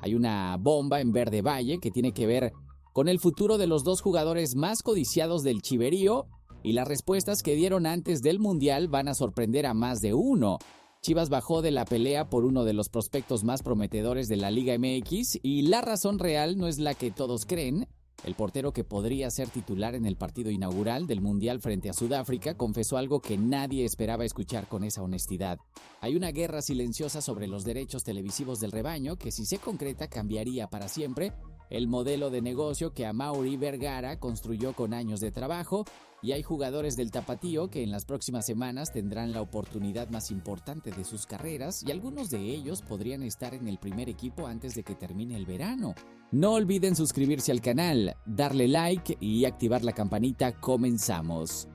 Hay una bomba en Verde Valle que tiene que ver con el futuro de los dos jugadores más codiciados del chiverío y las respuestas que dieron antes del Mundial van a sorprender a más de uno. Chivas bajó de la pelea por uno de los prospectos más prometedores de la Liga MX y la razón real no es la que todos creen. El portero que podría ser titular en el partido inaugural del Mundial frente a Sudáfrica confesó algo que nadie esperaba escuchar con esa honestidad. Hay una guerra silenciosa sobre los derechos televisivos del rebaño que, si se concreta, cambiaría para siempre el modelo de negocio que Amaury Vergara construyó con años de trabajo, y hay jugadores del Tapatío que en las próximas semanas tendrán la oportunidad más importante de sus carreras y algunos de ellos podrían estar en el primer equipo antes de que termine el verano. No olviden suscribirse al canal, darle like y activar la campanita. Comenzamos.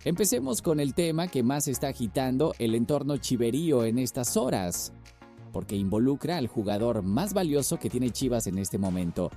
Empecemos con el tema que más está agitando el entorno chiverío en estas horas, porque involucra al jugador más valioso que tiene Chivas en este momento,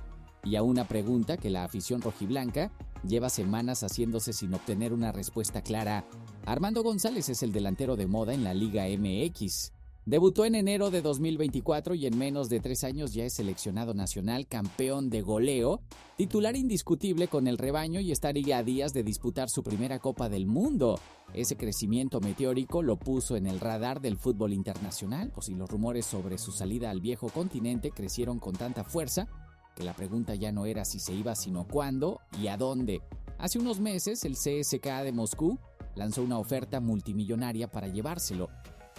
y a una pregunta que la afición rojiblanca lleva semanas haciéndose sin obtener una respuesta clara. Armando González es el delantero de moda en la Liga MX. Debutó en enero de 2024 y en menos de 3 años ya es seleccionado nacional, campeón de goleo, titular indiscutible con el rebaño y estaría a días de disputar su primera Copa del Mundo. Ese crecimiento meteórico lo puso en el radar del fútbol internacional, pues si los rumores sobre su salida al viejo continente crecieron con tanta fuerza que la pregunta ya no era si se iba, sino cuándo y a dónde. Hace unos meses el CSKA de Moscú lanzó una oferta multimillonaria para llevárselo.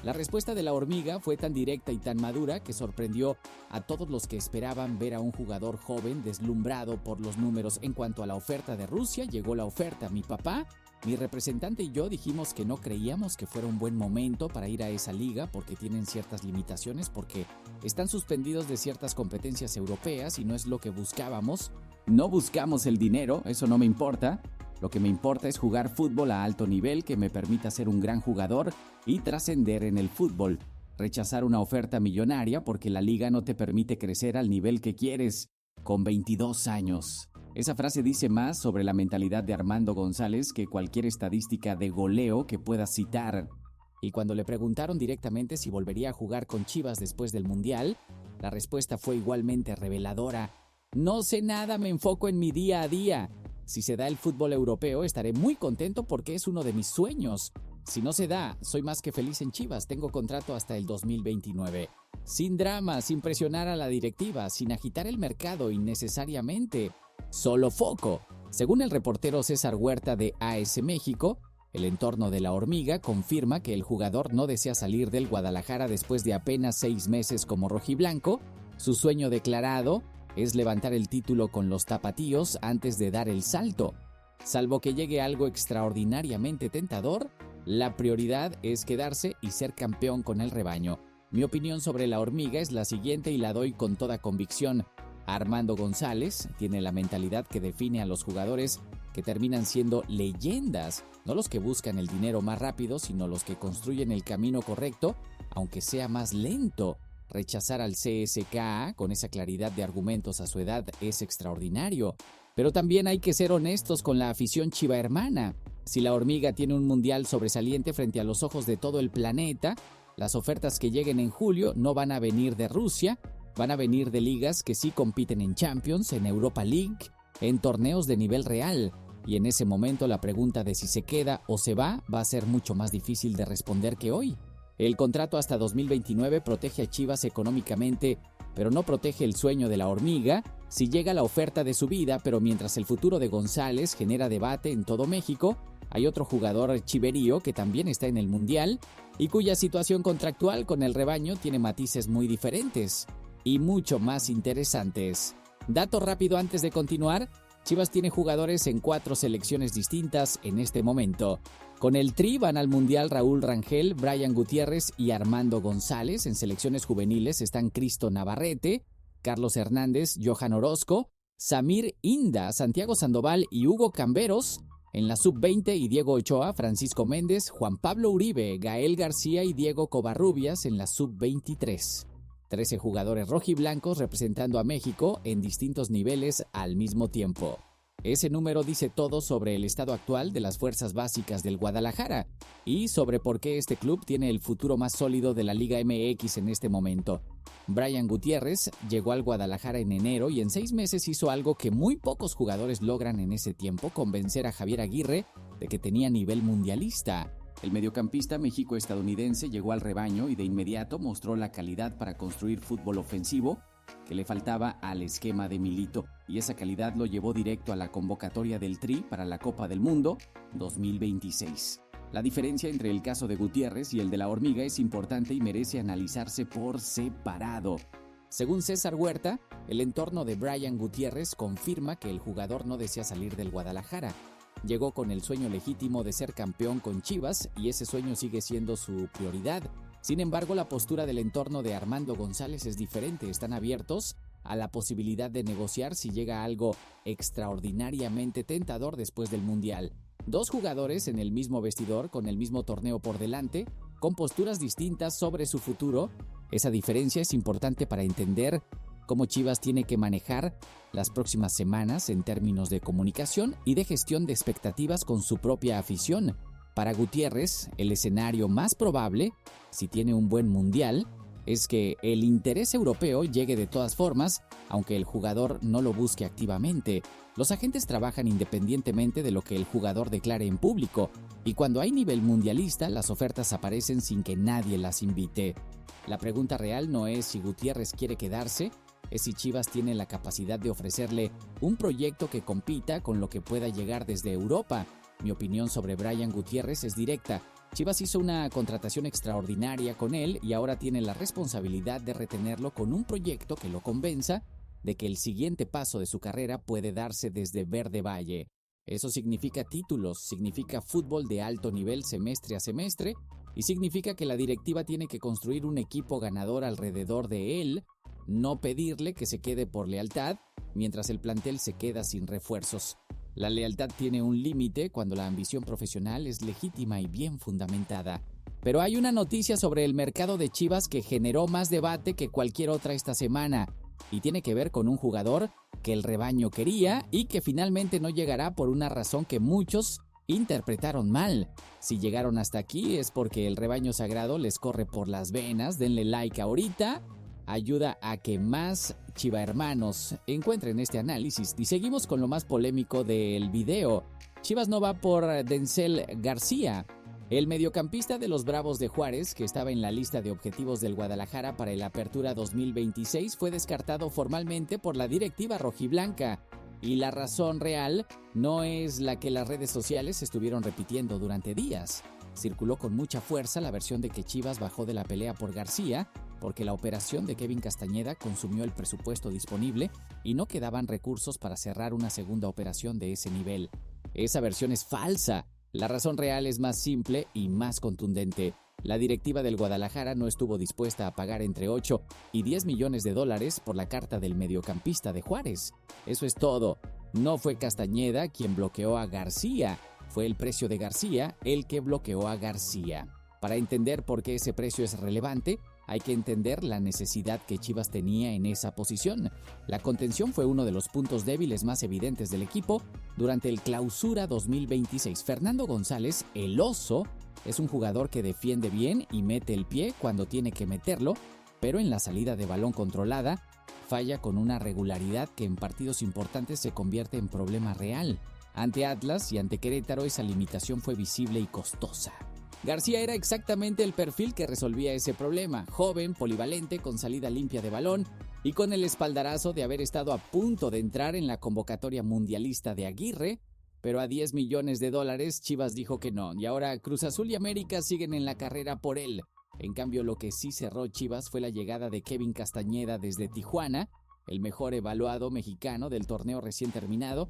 La respuesta de la hormiga fue tan directa y tan madura que sorprendió a todos los que esperaban ver a un jugador joven deslumbrado por los números. En cuanto a la oferta de Rusia, llegó la oferta. Mi papá, mi representante y yo dijimos que no creíamos que fuera un buen momento para ir a esa liga porque tienen ciertas limitaciones, porque están suspendidos de ciertas competencias europeas y no es lo que buscábamos. No buscamos el dinero, eso no me importa. Lo que me importa es jugar fútbol a alto nivel que me permita ser un gran jugador y trascender en el fútbol. Rechazar una oferta millonaria porque la liga no te permite crecer al nivel que quieres con 22 años. Esa frase dice más sobre la mentalidad de Armando González que cualquier estadística de goleo que puedas citar. Y cuando le preguntaron directamente si volvería a jugar con Chivas después del Mundial, la respuesta fue igualmente reveladora. No sé nada, me enfoco en mi día a día. Si se da el fútbol europeo, estaré muy contento porque es uno de mis sueños. Si no se da, soy más que feliz en Chivas. Tengo contrato hasta el 2029. Sin drama, sin presionar a la directiva, sin agitar el mercado innecesariamente. Solo foco. Según el reportero César Huerta de AS México, el entorno de la hormiga confirma que el jugador no desea salir del Guadalajara después de apenas 6 meses como rojiblanco. Su sueño declarado es levantar el título con los tapatíos antes de dar el salto. Salvo que llegue algo extraordinariamente tentador, la prioridad es quedarse y ser campeón con el rebaño. Mi opinión sobre la hormiga es la siguiente y la doy con toda convicción. Armando González tiene la mentalidad que define a los jugadores que terminan siendo leyendas, no los que buscan el dinero más rápido, sino los que construyen el camino correcto, aunque sea más lento. Rechazar al CSKA con esa claridad de argumentos a su edad es extraordinario. Pero también hay que ser honestos con la afición chivahermana. Si la hormiga tiene un mundial sobresaliente frente a los ojos de todo el planeta, las ofertas que lleguen en julio no van a venir de Rusia, van a venir de ligas que sí compiten en Champions, en Europa League, en torneos de nivel real. Y en ese momento la pregunta de si se queda o se va a ser mucho más difícil de responder que hoy. El contrato hasta 2029 protege a Chivas económicamente, pero no protege el sueño de la hormiga. Si llega la oferta de su vida, pero mientras el futuro de González genera debate en todo México, hay otro jugador chiverío que también está en el Mundial y cuya situación contractual con el rebaño tiene matices muy diferentes y mucho más interesantes. Dato rápido antes de continuar: Chivas tiene jugadores en 4 selecciones distintas en este momento. Con el Tri van al Mundial Raúl Rangel, Brian Gutiérrez y Armando González. En selecciones juveniles están Cristo Navarrete, Carlos Hernández, Johan Orozco, Samir Inda, Santiago Sandoval y Hugo Camberos. En la sub-20 y Diego Ochoa, Francisco Méndez, Juan Pablo Uribe, Gael García y Diego Covarrubias en la sub-23. 13 jugadores rojiblancos representando a México en distintos niveles al mismo tiempo. Ese número dice todo sobre el estado actual de las fuerzas básicas del Guadalajara y sobre por qué este club tiene el futuro más sólido de la Liga MX en este momento. Brian Gutiérrez llegó al Guadalajara en enero y en 6 meses hizo algo que muy pocos jugadores logran en ese tiempo: convencer a Javier Aguirre de que tenía nivel mundialista. El mediocampista mexico-estadounidense llegó al rebaño y de inmediato mostró la calidad para construir fútbol ofensivo que le faltaba al esquema de Milito, y esa calidad lo llevó directo a la convocatoria del Tri para la Copa del Mundo 2026. La diferencia entre el caso de Gutiérrez y el de la Hormiga es importante y merece analizarse por separado. Según César Huerta, el entorno de Brian Gutiérrez confirma que el jugador no desea salir del Guadalajara. Llegó con el sueño legítimo de ser campeón con Chivas y ese sueño sigue siendo su prioridad. Sin embargo, la postura del entorno de Armando González es diferente. Están abiertos a la posibilidad de negociar si llega algo extraordinariamente tentador después del Mundial. 2 jugadores en el mismo vestidor, con el mismo torneo por delante, con posturas distintas sobre su futuro. Esa diferencia es importante para entender cómo Chivas tiene que manejar las próximas semanas en términos de comunicación y de gestión de expectativas con su propia afición. Para Gutiérrez, el escenario más probable, si tiene un buen mundial, es que el interés europeo llegue de todas formas, aunque el jugador no lo busque activamente. Los agentes trabajan independientemente de lo que el jugador declare en público, y cuando hay nivel mundialista, las ofertas aparecen sin que nadie las invite. La pregunta real no es si Gutiérrez quiere quedarse, es si Chivas tiene la capacidad de ofrecerle un proyecto que compita con lo que pueda llegar desde Europa. Mi opinión sobre Brian Gutiérrez es directa. Chivas hizo una contratación extraordinaria con él y ahora tiene la responsabilidad de retenerlo con un proyecto que lo convenza de que el siguiente paso de su carrera puede darse desde Verde Valle. Eso significa títulos, significa fútbol de alto nivel semestre a semestre y significa que la directiva tiene que construir un equipo ganador alrededor de él, no pedirle que se quede por lealtad mientras el plantel se queda sin refuerzos. La lealtad tiene un límite cuando la ambición profesional es legítima y bien fundamentada. Pero hay una noticia sobre el mercado de Chivas que generó más debate que cualquier otra esta semana, y tiene que ver con un jugador que el rebaño quería y que finalmente no llegará por una razón que muchos interpretaron mal. Si llegaron hasta aquí es porque el rebaño sagrado les corre por las venas. Denle like ahorita. Ayuda a que más chivahermanos encuentren este análisis. Y seguimos con lo más polémico del video. Chivas no va por Denzel García. El mediocampista de los Bravos de Juárez, que estaba en la lista de objetivos del Guadalajara para el Apertura 2026, fue descartado formalmente por la directiva rojiblanca. Y la razón real no es la que las redes sociales estuvieron repitiendo durante días. Circuló con mucha fuerza la versión de que Chivas bajó de la pelea por García porque la operación de Kevin Castañeda consumió el presupuesto disponible y no quedaban recursos para cerrar una segunda operación de ese nivel. Esa versión es falsa. La razón real es más simple y más contundente. La directiva del Guadalajara no estuvo dispuesta a pagar entre 8 y 10 millones de dólares por la carta del mediocampista de Juárez. Eso es todo. No fue Castañeda quien bloqueó a García. Fue el precio de García el que bloqueó a García. Para entender por qué ese precio es relevante, hay que entender la necesidad que Chivas tenía en esa posición. La contención fue uno de los puntos débiles más evidentes del equipo durante el Clausura 2026. Fernando González, el Oso, es un jugador que defiende bien y mete el pie cuando tiene que meterlo, pero en la salida de balón controlada falla con una regularidad que en partidos importantes se convierte en problema real. Ante Atlas y ante Querétaro esa limitación fue visible y costosa. García era exactamente el perfil que resolvía ese problema: joven, polivalente, con salida limpia de balón y con el espaldarazo de haber estado a punto de entrar en la convocatoria mundialista de Aguirre, pero a 10 millones de dólares Chivas dijo que no, y ahora Cruz Azul y América siguen en la carrera por él. En cambio, lo que sí cerró Chivas fue la llegada de Kevin Castañeda desde Tijuana, el mejor evaluado mexicano del torneo recién terminado,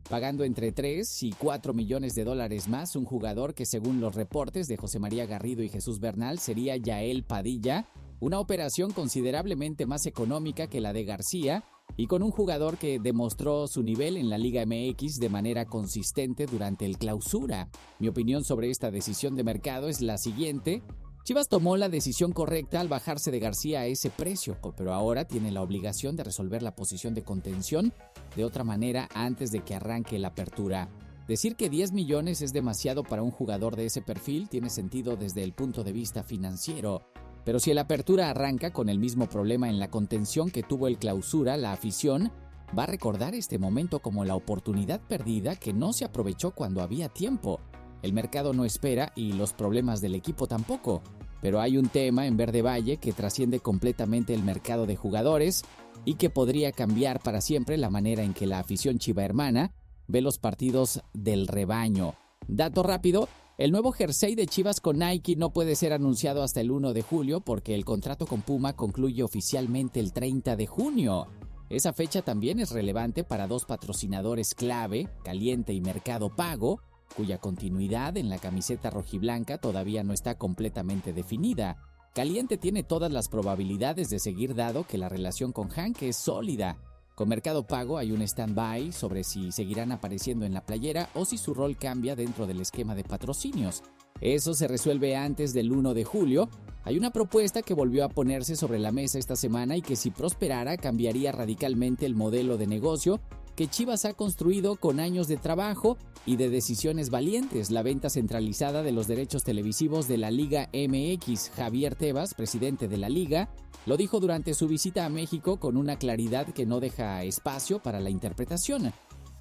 pagando entre 3 y 4 millones de dólares más, un jugador que según los reportes de José María Garrido y Jesús Bernal sería Yael Padilla, una operación considerablemente más económica que la de García y con un jugador que demostró su nivel en la Liga MX de manera consistente durante el Clausura. Mi opinión sobre esta decisión de mercado es la siguiente: Chivas tomó la decisión correcta al bajarse de García a ese precio, pero ahora tiene la obligación de resolver la posición de contención de otra manera antes de que arranque la apertura. Decir que 10 millones es demasiado para un jugador de ese perfil tiene sentido desde el punto de vista financiero. Pero si el apertura arranca con el mismo problema en la contención que tuvo el clausura, la afición va a recordar este momento como la oportunidad perdida que no se aprovechó cuando había tiempo. El mercado no espera y los problemas del equipo tampoco. Pero hay un tema en Verde Valle que trasciende completamente el mercado de jugadores y que podría cambiar para siempre la manera en que la afición chivahermana ve los partidos del rebaño. Dato rápido, el nuevo jersey de Chivas con Nike no puede ser anunciado hasta el 1 de julio porque el contrato con Puma concluye oficialmente el 30 de junio. Esa fecha también es relevante para dos patrocinadores clave, Caliente y Mercado Pago, cuya continuidad en la camiseta rojiblanca todavía no está completamente definida. Caliente tiene todas las probabilidades de seguir dado que la relación con Hank es sólida. Con Mercado Pago hay un stand-by sobre si seguirán apareciendo en la playera o si su rol cambia dentro del esquema de patrocinios. Eso se resuelve antes del 1 de julio. Hay una propuesta que volvió a ponerse sobre la mesa esta semana y que si prosperara cambiaría radicalmente el modelo de negocio que Chivas ha construido con años de trabajo y de decisiones valientes, la venta centralizada de los derechos televisivos de la Liga MX. Javier Tebas, presidente de la Liga, lo dijo durante su visita a México con una claridad que no deja espacio para la interpretación.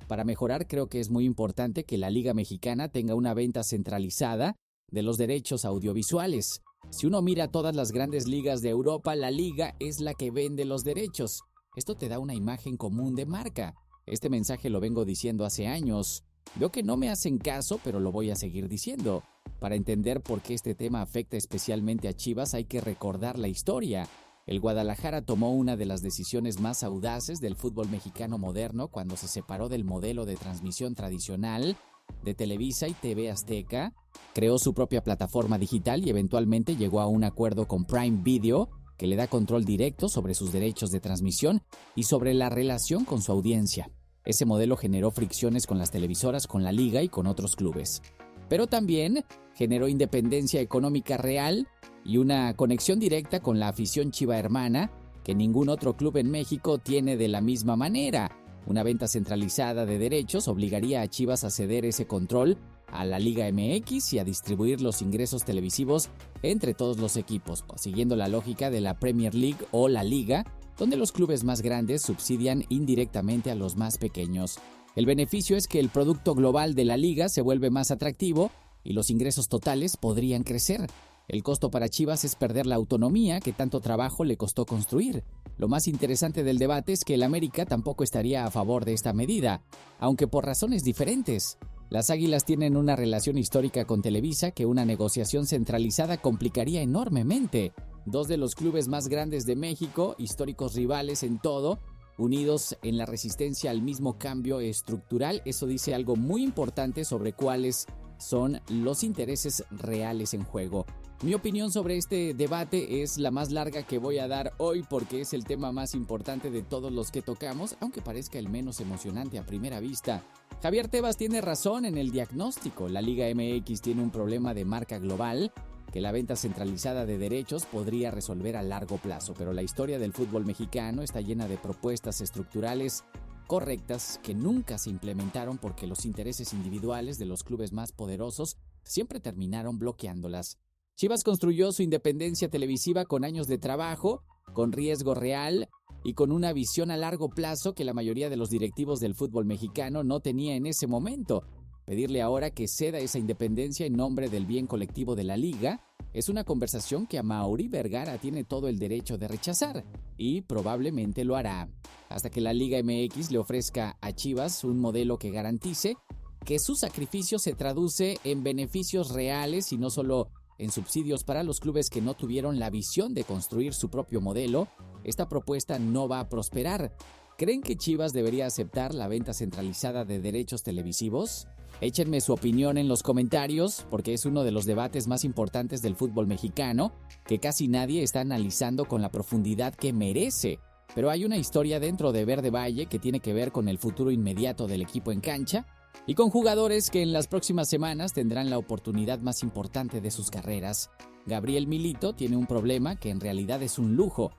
Para mejorar, creo que es muy importante que la Liga Mexicana tenga una venta centralizada de los derechos audiovisuales. Si uno mira todas las grandes ligas de Europa, la Liga es la que vende los derechos. Esto te da una imagen común de marca. Este mensaje lo vengo diciendo hace años. Veo que no me hacen caso, pero lo voy a seguir diciendo. Para entender por qué este tema afecta especialmente a Chivas, hay que recordar la historia. El Guadalajara tomó una de las decisiones más audaces del fútbol mexicano moderno cuando se separó del modelo de transmisión tradicional de Televisa y TV Azteca, creó su propia plataforma digital y eventualmente llegó a un acuerdo con Prime Video, que le da control directo sobre sus derechos de transmisión y sobre la relación con su audiencia. Ese modelo generó fricciones con las televisoras, con la liga y con otros clubes. Pero también generó independencia económica real y una conexión directa con la afición chivahermana que ningún otro club en México tiene de la misma manera. Una venta centralizada de derechos obligaría a Chivas a ceder ese control a la Liga MX y a distribuir los ingresos televisivos entre todos los equipos, siguiendo la lógica de la Premier League o la Liga, donde los clubes más grandes subsidian indirectamente a los más pequeños. El beneficio es que el producto global de la liga se vuelve más atractivo y los ingresos totales podrían crecer. El costo para Chivas es perder la autonomía que tanto trabajo le costó construir. Lo más interesante del debate es que el América tampoco estaría a favor de esta medida, aunque por razones diferentes. Las Águilas tienen una relación histórica con Televisa que una negociación centralizada complicaría enormemente. Dos de los clubes más grandes de México, históricos rivales en todo, unidos en la resistencia al mismo cambio estructural. Eso dice algo muy importante sobre cuáles son los intereses reales en juego. Mi opinión sobre este debate es la más larga que voy a dar hoy porque es el tema más importante de todos los que tocamos, aunque parezca el menos emocionante a primera vista. Javier Tebas tiene razón en el diagnóstico. La Liga MX tiene un problema de marca global que la venta centralizada de derechos podría resolver a largo plazo, pero la historia del fútbol mexicano está llena de propuestas estructurales correctas que nunca se implementaron porque los intereses individuales de los clubes más poderosos siempre terminaron bloqueándolas. Chivas construyó su independencia televisiva con años de trabajo, con riesgo real y con una visión a largo plazo que la mayoría de los directivos del fútbol mexicano no tenía en ese momento. Pedirle ahora que ceda esa independencia en nombre del bien colectivo de la liga es una conversación que Amaury Vergara tiene todo el derecho de rechazar y probablemente lo hará, hasta que la Liga MX le ofrezca a Chivas un modelo que garantice que su sacrificio se traduce en beneficios reales y no solo en subsidios para los clubes que no tuvieron la visión de construir su propio modelo. Esta propuesta no va a prosperar. ¿Creen que Chivas debería aceptar la venta centralizada de derechos televisivos? Échenme su opinión en los comentarios porque es uno de los debates más importantes del fútbol mexicano que casi nadie está analizando con la profundidad que merece. Pero hay una historia dentro de Verde Valle que tiene que ver con el futuro inmediato del equipo en cancha y con jugadores que en las próximas semanas tendrán la oportunidad más importante de sus carreras. Gabriel Milito tiene un problema que en realidad es un lujo,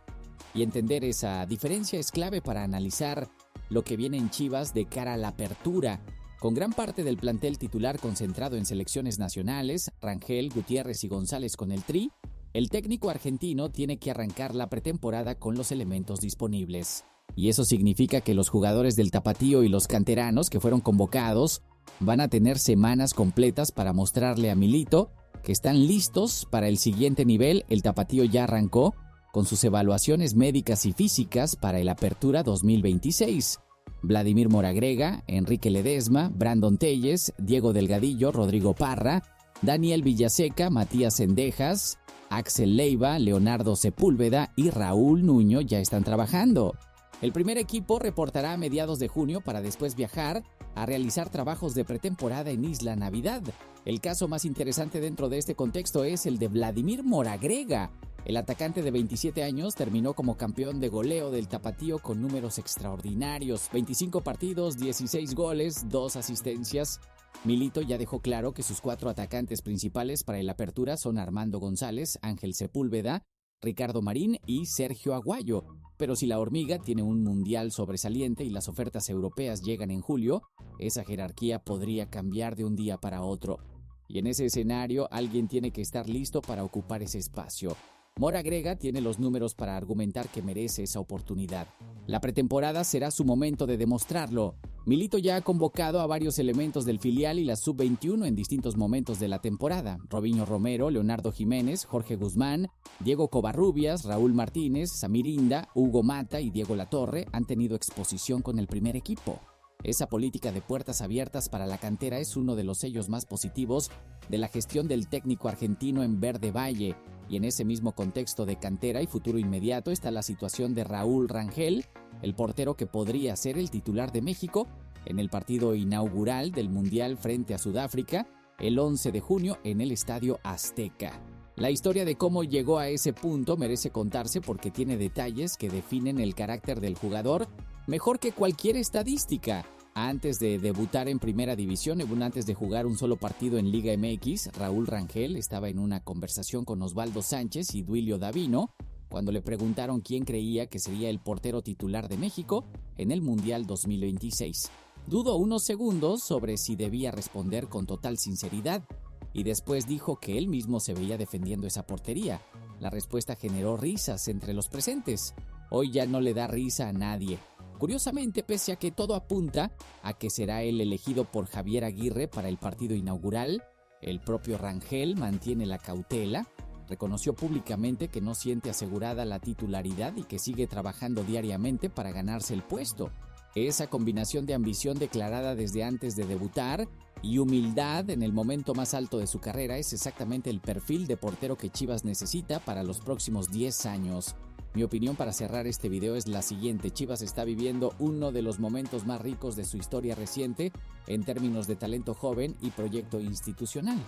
y entender esa diferencia es clave para analizar lo que viene en Chivas de cara a la apertura. Con gran parte del plantel titular concentrado en selecciones nacionales, Rangel, Gutiérrez y González con el Tri, el técnico argentino tiene que arrancar la pretemporada con los elementos disponibles. Y eso significa que los jugadores del Tapatío y los canteranos que fueron convocados van a tener semanas completas para mostrarle a Milito que están listos para el siguiente nivel. El Tapatío ya arrancó con sus evaluaciones médicas y físicas para el Apertura 2026. Vladimir Moragrega, Enrique Ledesma, Brandon Telles, Diego Delgadillo, Rodrigo Parra, Daniel Villaseca, Matías Cendejas, Axel Leiva, Leonardo Sepúlveda y Raúl Nuño ya están trabajando. El primer equipo reportará a mediados de junio para después viajar a realizar trabajos de pretemporada en Isla Navidad. El caso más interesante dentro de este contexto es el de Vladimir Moragrega. El atacante de 27 años terminó como campeón de goleo del Tapatío con números extraordinarios: 25 partidos, 16 goles, 2 asistencias. Milito ya dejó claro que sus 4 atacantes principales para el Apertura son Armando González, Ángel Sepúlveda, Ricardo Marín y Sergio Aguayo. Pero si la Hormiga tiene un mundial sobresaliente y las ofertas europeas llegan en julio, esa jerarquía podría cambiar de un día para otro. Y en ese escenario, alguien tiene que estar listo para ocupar ese espacio. Moragrega tiene los números para argumentar que merece esa oportunidad. La pretemporada será su momento de demostrarlo. Milito ya ha convocado a varios elementos del filial y la sub-21 en distintos momentos de la temporada. Robinho Romero, Leonardo Jiménez, Jorge Guzmán, Diego Covarrubias, Raúl Martínez, Samir Inda, Hugo Mata y Diego Latorre han tenido exposición con el primer equipo. Esa política de puertas abiertas para la cantera es uno de los sellos más positivos de la gestión del técnico argentino en Verde Valle. Y en ese mismo contexto de cantera y futuro inmediato está la situación de Raúl Rangel, el portero que podría ser el titular de México en el partido inaugural del Mundial frente a Sudáfrica el 11 de junio en el Estadio Azteca. La historia de cómo llegó a ese punto merece contarse porque tiene detalles que definen el carácter del jugador mejor que cualquier estadística. Antes de debutar en Primera División, antes de jugar un solo partido en Liga MX, Raúl Rangel estaba en una conversación con Osvaldo Sánchez y Duilio Davino cuando le preguntaron quién creía que sería el portero titular de México en el Mundial 2026. Dudó unos segundos sobre si debía responder con total sinceridad y después dijo que él mismo se veía defendiendo esa portería. La respuesta generó risas entre los presentes. Hoy ya no le da risa a nadie. Curiosamente, pese a que todo apunta a que será el elegido por Javier Aguirre para el partido inaugural, el propio Rangel mantiene la cautela, reconoció públicamente que no siente asegurada la titularidad y que sigue trabajando diariamente para ganarse el puesto. Esa combinación de ambición declarada desde antes de debutar y humildad en el momento más alto de su carrera es exactamente el perfil de portero que Chivas necesita para los próximos 10 años. Mi opinión para cerrar este video es la siguiente: Chivas está viviendo uno de los momentos más ricos de su historia reciente en términos de talento joven y proyecto institucional.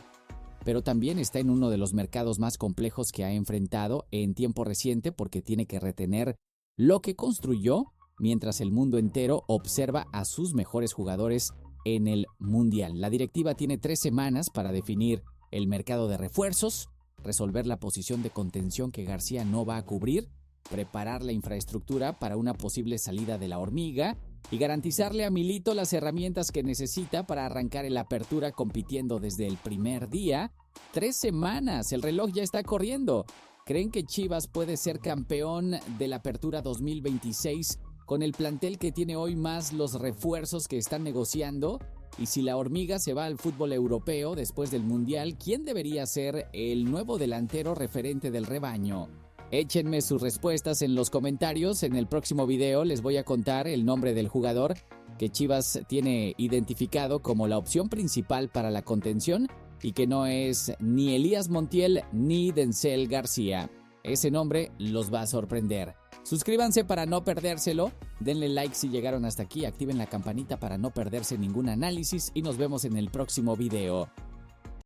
Pero también está en uno de los mercados más complejos que ha enfrentado en tiempo reciente porque tiene que retener lo que construyó mientras el mundo entero observa a sus mejores jugadores en el Mundial. La directiva tiene 3 semanas para definir el mercado de refuerzos, resolver la posición de contención que García no va a cubrir, preparar la infraestructura para una posible salida de la Hormiga y garantizarle a Milito las herramientas que necesita para arrancar el Apertura compitiendo desde el primer día. 3 semanas, el reloj ya está corriendo. ¿Creen que Chivas puede ser campeón de la Apertura 2026 con el plantel que tiene hoy más los refuerzos que están negociando? Y si la Hormiga se va al fútbol europeo después del Mundial, ¿quién debería ser el nuevo delantero referente del rebaño? Échenme sus respuestas en los comentarios. En el próximo video les voy a contar el nombre del jugador que Chivas tiene identificado como la opción principal para la contención y que no es ni Elías Montiel ni Denzel García. Ese nombre los va a sorprender. Suscríbanse para no perdérselo, denle like si llegaron hasta aquí, activen la campanita para no perderse ningún análisis y nos vemos en el próximo video.